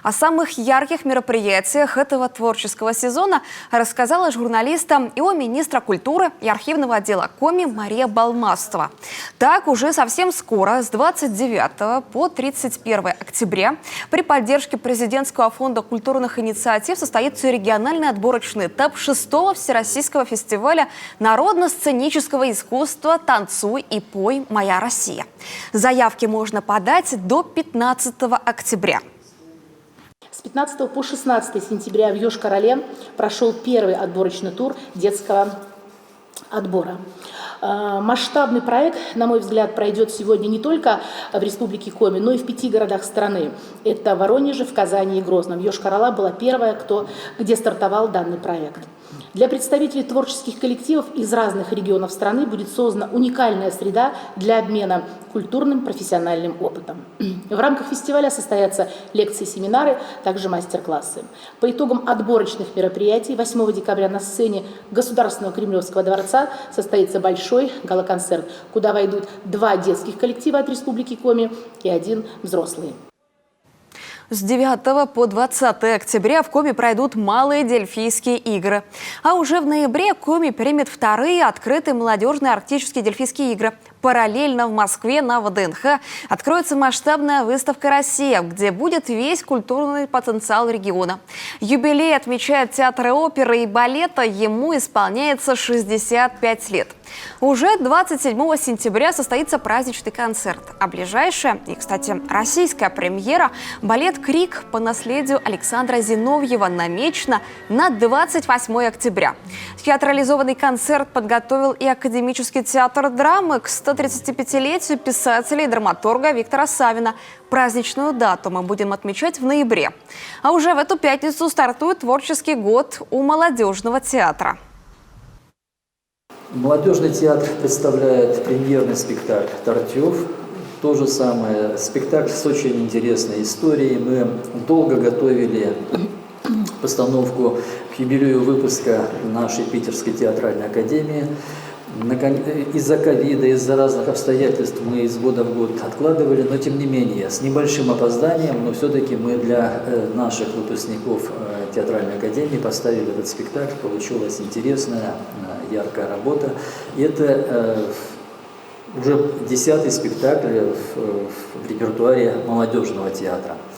О самых ярких мероприятиях этого творческого сезона рассказала журналистам ИО министра культуры и архивного отдела Коми Мария Балмастова. Так, уже совсем скоро, с 29 по 31 октября, при поддержке президентского фонда культурных инициатив состоится региональный отборочный этап 6-го Всероссийского фестиваля народно-сценического искусства «Танцуй и пой, моя Россия». Заявки можно подать до 15 октября. С 15 по 16 сентября в Йошкар-Оле прошел первый отборочный тур детского отбора. Масштабный проект, на мой взгляд, пройдет сегодня не только в Республике Коми, но и в 5 городах страны. Это Воронеже, в Казани и Грозном. Йошкар-Ола была первая, где стартовал данный проект. Для представителей творческих коллективов из разных регионов страны будет создана уникальная среда для обмена культурным профессиональным опытом. В рамках фестиваля состоятся лекции, семинары, также мастер-классы. По итогам отборочных мероприятий 8 декабря на сцене Государственного Кремлевского дворца состоится большой гала-концерт, куда войдут 2 детских коллектива от Республики Коми и 1 взрослый. С 9 по 20 октября в Коми пройдут малые дельфийские игры. А уже в ноябре Коми примет вторые открытые молодежные арктические дельфийские игры. Параллельно в Москве на ВДНХ откроется масштабная выставка «Россия», где будет весь культурный потенциал региона. Юбилей отмечает театры оперы и балета, ему исполняется 65 лет. Уже 27 сентября состоится праздничный концерт. А ближайшая и, кстати, российская премьера – балет «Крик» по наследию Александра Зиновьева намечена на 28 октября. Театрализованный концерт подготовил и Академический театр драмы к 135-летию писателя и драматурга Виктора Савина. Праздничную дату мы будем отмечать в ноябре. А уже в эту пятницу стартует творческий год у молодежного театра. Молодежный театр представляет премьерный спектакль «Тартюф». То же самое, спектакль с очень интересной историей. Мы долго готовили постановку к юбилею выпуска нашей Питерской театральной академии. Из-за ковида, из-за разных обстоятельств мы из года в год откладывали, но тем не менее, с небольшим опозданием, но все-таки мы для наших выпускников театральной академии поставили этот спектакль. Получилась интересная, яркая работа. И это уже 10-й спектакль в репертуаре молодежного театра.